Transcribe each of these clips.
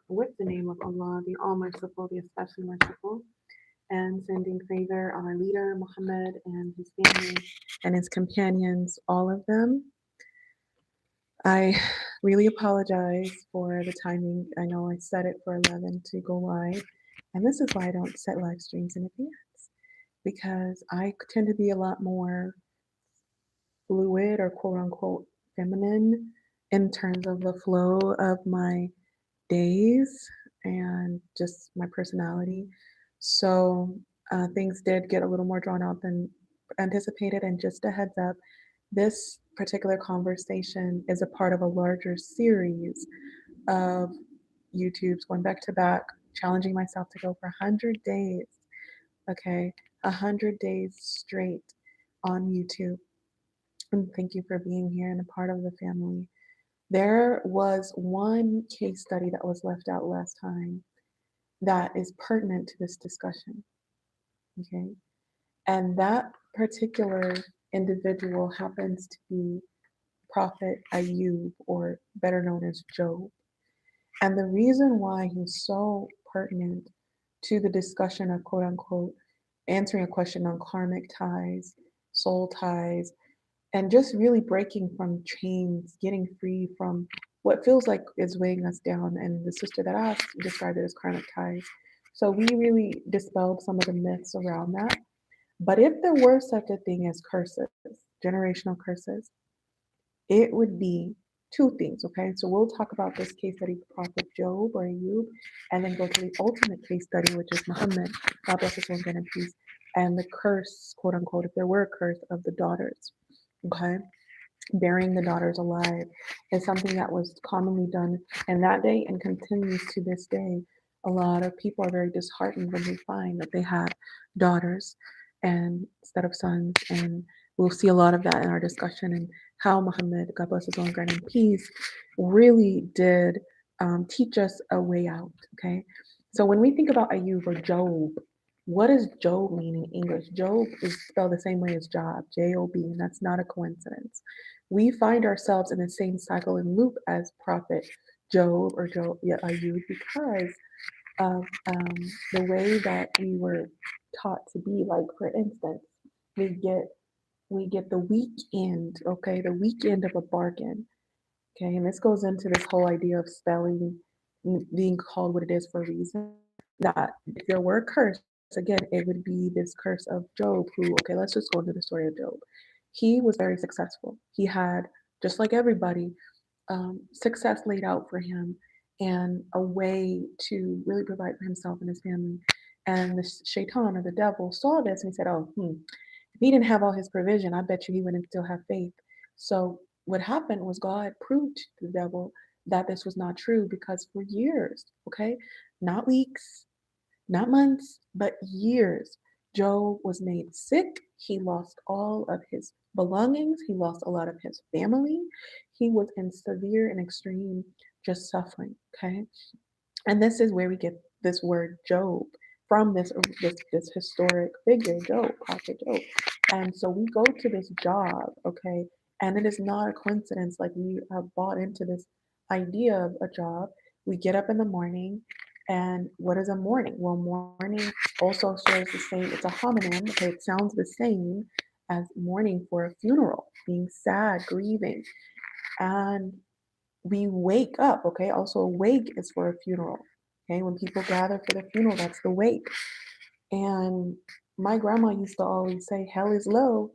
with the name of Allah, the All Merciful, the Especially Merciful, and sending favor on our leader Muhammad and his family and his companions, all of them. I really apologize for the timing. I know I set it for 11 to go live, and this is why I don't set live streams in advance because I tend to be a lot more fluid or quote unquote feminine in terms of the flow of my days and just my personality. So things did get a little more drawn out than anticipated. And just a heads up, this particular conversation is a part of a larger series of YouTube's going back to back, challenging myself to go for 100 days. Okay, 100 days straight on YouTube. And thank you for being here and a part of the family. There was one case study that was left out last time that is pertinent to this discussion. Okay. And that particular individual happens to be Prophet Ayub, or better known as Job. And the reason why he's so pertinent to the discussion of quote unquote answering a question on karmic ties, soul ties, and just really breaking from chains, getting free from what feels like is weighing us down. And the sister that asked described it as karmic ties. So we really dispelled some of the myths around that. But if there were such a thing as curses, generational curses, it would be two things, okay? So we'll talk about this case study, Prophet Job or Ayub, and then go to the ultimate case study, which is Muhammad, God bless his soul and peace, and the curse, quote unquote, if there were a curse of the daughters, okay? Burying the daughters alive is something that was commonly done in that day and continues to this day. A lot of people are very disheartened when they find that they have daughters and instead of sons. And we'll see a lot of that in our discussion and how Muhammad, God bless his own grant and peace, really did teach us a way out. Okay. So when we think about Ayub or Job, what does Job mean in English? Job is spelled the same way as Job, Job, and that's not a coincidence. We find ourselves in the same cycle and loop as Prophet Job or Ayub because of the way that we were taught to be. Like for instance, we get the weekend, okay, the weekend of a bargain, okay, and this goes into this whole idea of spelling being called what it is for a reason. That if there were a curse, again, it would be this curse of Job, who, okay, let's just go into the story of Job. He was very successful. He had, just like everybody, success laid out for him and a way to really provide for himself and his family. And the shaitan or the devil saw this and he said, oh, if he didn't have all his provision, I bet you he wouldn't still have faith. So what happened was God proved to the devil that this was not true because for years, okay, not weeks, not months, but years, Job was made sick. He lost all of his belongings. He lost a lot of his family. He was in severe and extreme just suffering. Okay. And this is where we get this word Job from this historic figure, Job, Prophet Job. And so we go to this job, okay, and it is not a coincidence. Like we have bought into this idea of a job. We get up in the morning, and what is a morning? Well, morning also shares the same. It's a homonym. Okay, it sounds the same as mourning for a funeral, being sad, grieving, and we wake up, okay? Also, a wake is for a funeral, okay? When people gather for the funeral, that's the wake. And my grandma used to always say, hell is low,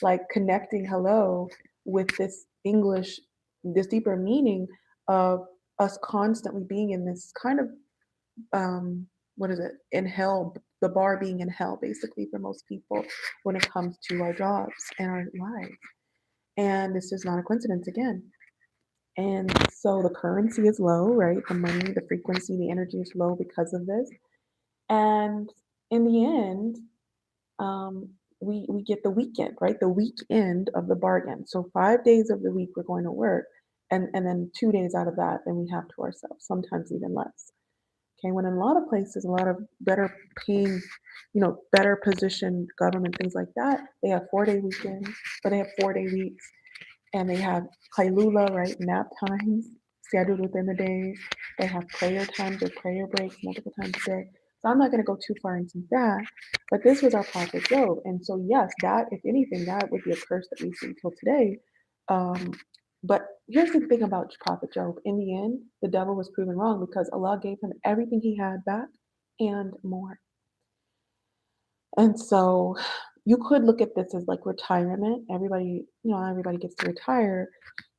like connecting hello with this English, this deeper meaning of us constantly being in this kind of, what is it, in hell, the bar being in hell, basically, for most people when it comes to our jobs and our lives. And this is not a coincidence again. And so the currency is low, right? The money, the frequency, the energy is low because of this. And in the end, we get the weekend, right? The weekend of the bargain. So 5 days of the week we're going to work, and then 2 days out of that, then we have to ourselves, sometimes even less. Okay, when in a lot of places, a lot of better paying, better positioned government, things like that, they have 4 day weekends, or they have 4 day weeks, and they have Kailula, right, nap times. scheduled within the days. They have prayer times or prayer breaks multiple times a day. So I'm not going to go too far into that. But this was our prophet Job. And so, yes, that, if anything, that would be a curse that we see till today. Um, but here's the thing about prophet Job. In the end, the devil was proven wrong because Allah gave him everything he had back and more. And so you could look at this as like retirement. Everybody, everybody gets to retire,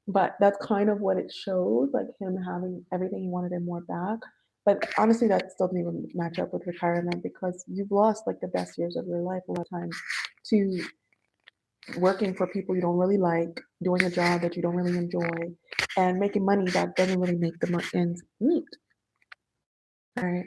but that's kind of what it shows, like him having everything he wanted and more back. But honestly, that still doesn't even match up with retirement because you've lost like the best years of your life a lot of times to working for people you don't really like, doing a job that you don't really enjoy, and making money that doesn't really make the ends meet. All right.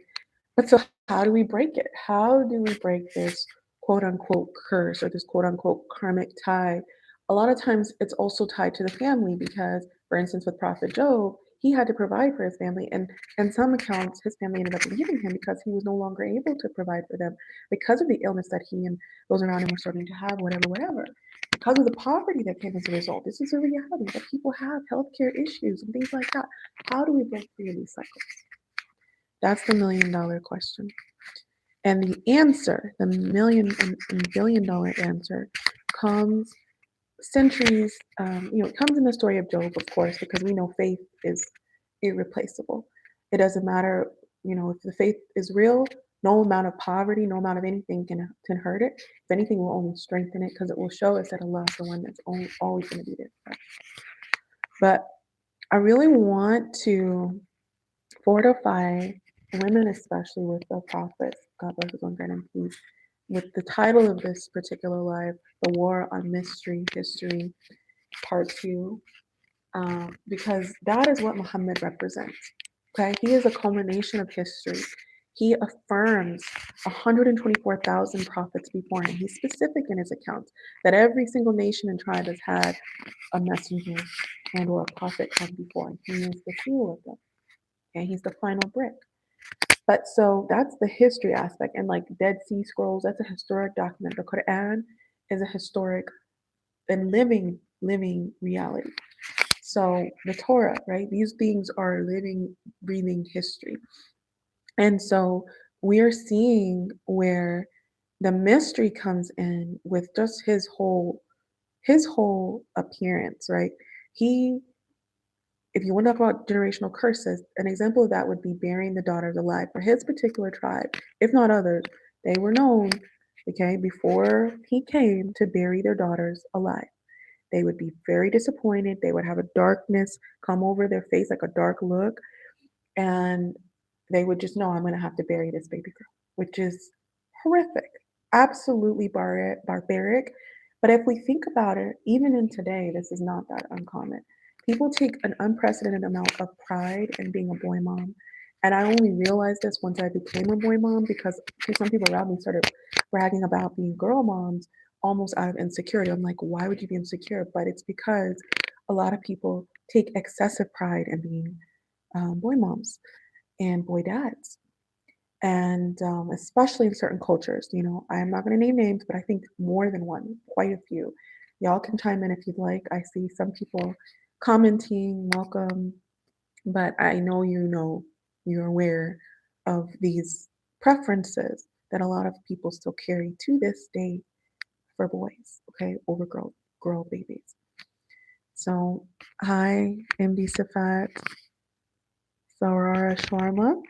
But so how do we break it? How do we break this quote unquote curse or this quote unquote karmic tie? A lot of times it's also tied to the family because, for instance, with Prophet Job, he had to provide for his family. And in some accounts, his family ended up leaving him because he was no longer able to provide for them because of the illness that he and those around him were starting to have, whatever. Because of the poverty that came as a result. This is a reality that people have healthcare issues and things like that. How do we break free of these cycles? That's the $1,000,000 question. And the answer, the million and $1,000,000,000 answer, comes centuries, it comes in the story of Job, of course, because we know faith is irreplaceable. It doesn't matter, if the faith is real, no amount of poverty, no amount of anything can hurt it. If anything, will only strengthen it because it will show us that Allah is the one that's always going to be there for us. But I really want to fortify women, especially with the prophet, God bless his own grant and peace, with the title of this particular live, The War on Mystery History, Part 2, because that is what Muhammad represents. Okay, he is a culmination of history. He affirms 124,000 prophets before him. He's specific in his accounts that every single nation and tribe has had a messenger and or a prophet come before him. He is the seal of them. Okay, he's the final brick. But so that's the history aspect. And like Dead Sea Scrolls, that's a historic document. The Quran is a historic and living reality. So the Torah, right? These things are living, breathing history. And so we are seeing where the mystery comes in with just his whole appearance, right? He If you want to talk about generational curses, an example of that would be burying the daughters alive. For his particular tribe, if not others, they were known, okay, before he came to bury their daughters alive. They would be very disappointed. They would have a darkness come over their face, like a dark look. And they would just know, I'm going to have to bury this baby girl, which is horrific, absolutely barbaric. But if we think about it, even in today, this is not that uncommon. People take an unprecedented amount of pride in being a boy mom. And I only realized this once I became a boy mom because some people around me started bragging about being girl moms almost out of insecurity. I'm like, why would you be insecure? But it's because a lot of people take excessive pride in being boy moms and boy dads. And especially in certain cultures, I'm not going to name names, but I think more than one, quite a few. Y'all can chime in if you'd like. I see some people commenting, welcome, but I know you're aware of these preferences that a lot of people still carry to this day for boys, okay, over girl babies. So, hi, MD Safat, Sarara Sharma,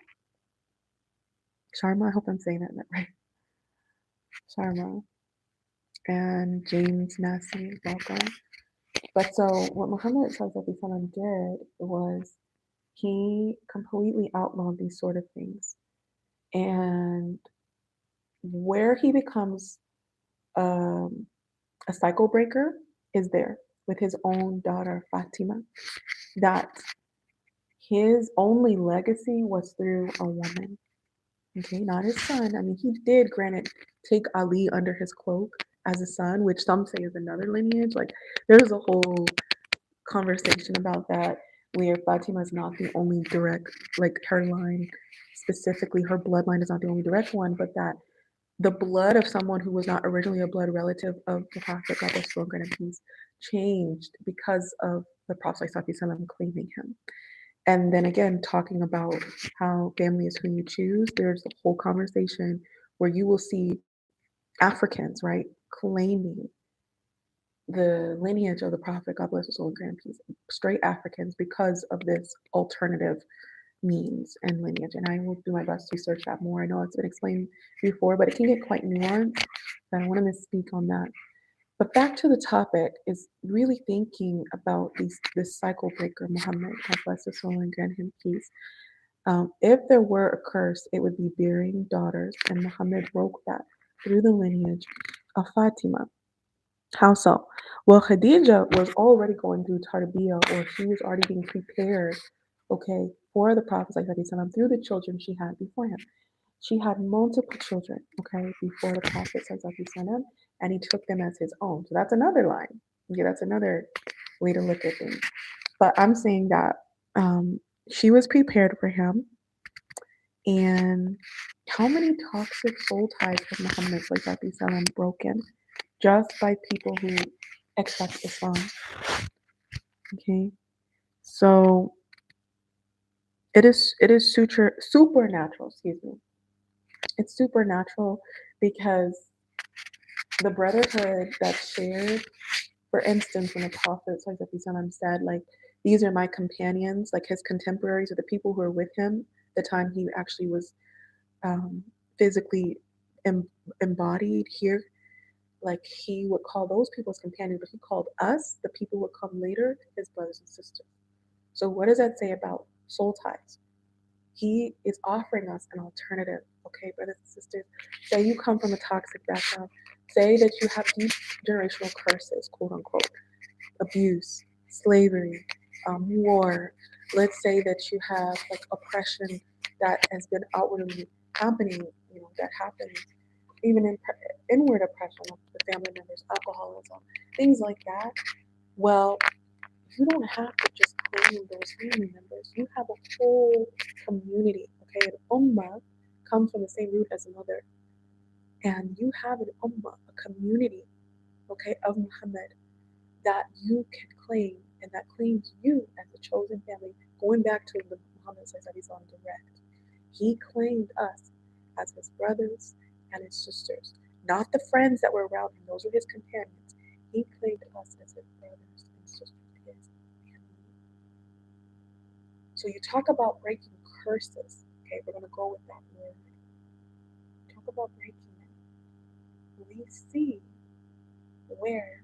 I hope I'm saying that right. Sharma and James Nassi, welcome. But so what Muhammad Sallallahu did was he completely outlawed these sort of things. And where he becomes a cycle breaker is there with his own daughter Fatima, that his only legacy was through a woman. Okay, not his son. I mean, he did, granted, take Ali under his cloak as a son, which some say is another lineage. Like, there's a whole conversation about that where Fatima is not the only direct, like her line, specifically her bloodline is not the only direct one, but that the blood of someone who was not originally a blood relative of the Prophet, God bless and peace, changed because of the Prophet ﷺ claiming him. And then again, talking about how family is who you choose, there's a whole conversation where you will see Africans, right, claiming the lineage of the Prophet, God bless his soul and grant peace, straight Africans because of this alternative means and lineage. And I will do my best to research that more. I know it's been explained before, but it can get quite nuanced. So I don't want to misspeak on that. But back to the topic is really thinking about this cycle breaker, Muhammad, God bless his soul and grant him peace. If there were a curse, it would be bearing daughters, and Muhammad broke that through the lineage of Fatima. How so? Well, Khadija was already going through tarbiyah, or she was already being prepared, okay, for the Prophet ﷺ through the children she had before him. She had multiple children, okay, before the Prophet ﷺ, and he took them as his own. So that's another line. Yeah, that's another way to look at things. But I'm saying that she was prepared for him. And how many toxic soul ties has Muhammad ﷺ broken just by people who accept Islam? Okay, so it is supernatural. Excuse me. It's supernatural because the brotherhood that's shared, for instance, when the Prophet ﷺ said, like, these are my companions, like his contemporaries or the people who are with him, the time he actually was um, physically em- embodied here, like he would call those people his companions, but he called us, the people who would come later, his brothers and sisters. So what does that say about soul ties? He is offering us an alternative. Okay, brothers and sisters, say you come from a toxic background, say that you have deep generational curses, quote unquote, abuse, slavery, war. Let's say that you have like oppression that has been outwardly happening, that happens even in inward oppression of the family members, alcoholism, things like that. Well, you don't have to just claim those family members. You have a whole community, okay? An ummah comes from the same root as another. And you have an ummah, a community, okay, of Muhammad that you can claim and that claims you as a chosen family, going back to the Muhammad says that he's on direct. He claimed us as his brothers and his sisters, not the friends that were around him, those were his companions. He claimed us as his brothers and sisters, his family. So you talk about breaking curses, okay, we're going to go with that word. Talk about breaking it. We see where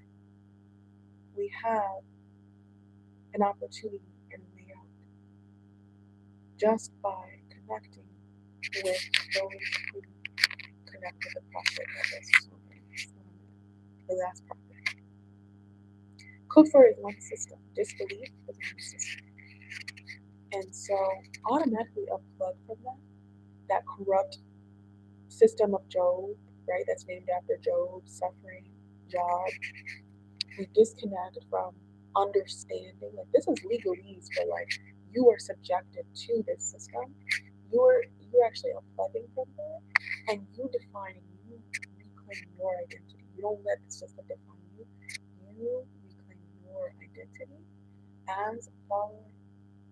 we have an opportunity and a way out just by connecting with those who connect with the prophet, the last prophet. Kufr is one system, disbelief is one system. And so automatically unplug from that corrupt system of Job, right? That's named after Job, suffering, Job. We disconnect from understanding. Like this is legalese, but like you are subjected to this system. You're actually unplugging from that, and you define and you reclaim your identity. You don't let the system define you. You reclaim your identity as a follower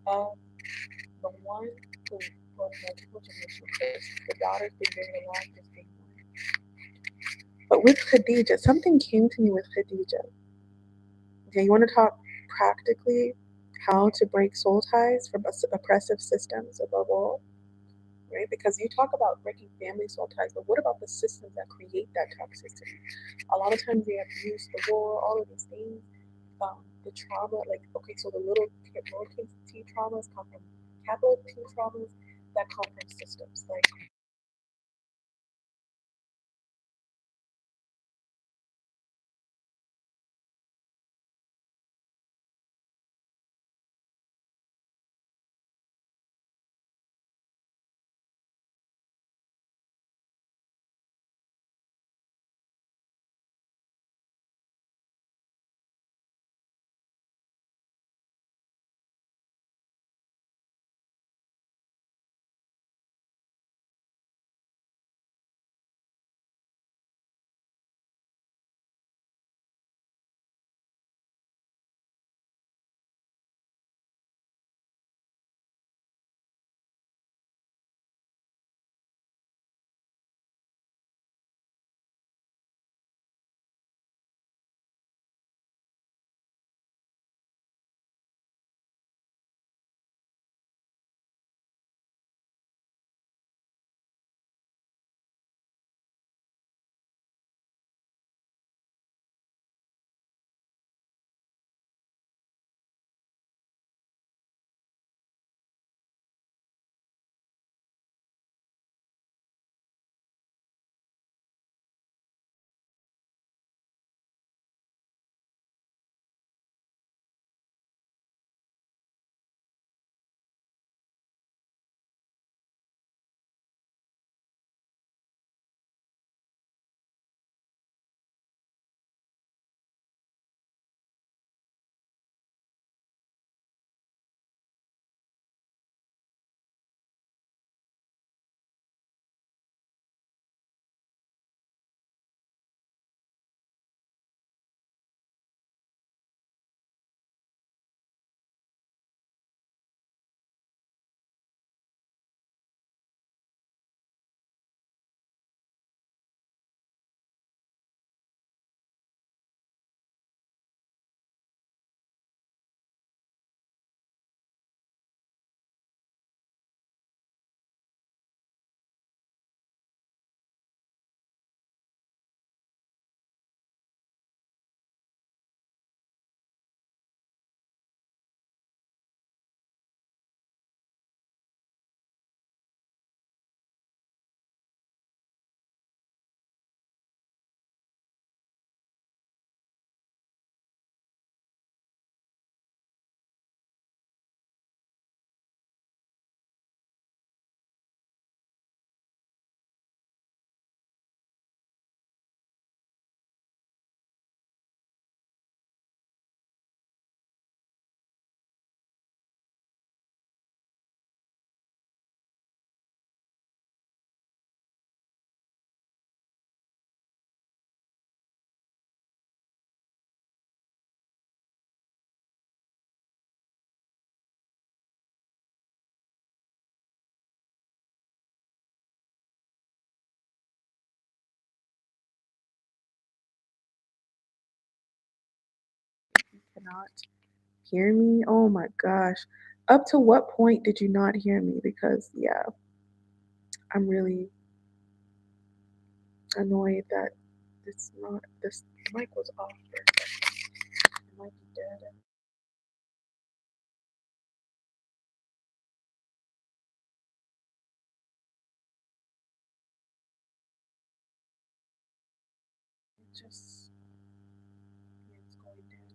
of the one who broke multiple generational curses. The daughters being very alive is being one. But with Khadija, something came to me with Khadija. Okay, you want to talk practically how to break soul ties from oppressive systems above all, right? Because you talk about breaking family soul ties, but what about the systems that create that toxicity? A lot of times the abuse, the war, all of these things, the trauma, like, okay, so the lowercase t traumas come from capital T traumas that come from systems like cannot hear me. Oh my gosh. Up to what point did you not hear me? Because, yeah, I'm really annoyed that this mic was off for a second. It might be dead. Just, yeah, it's going dead.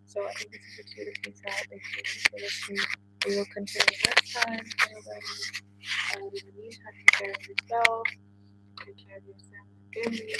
So I think this is the cue to peace out. Thank you for listening. We will continue next time. In the meantime, take care of yourself, take care of your family,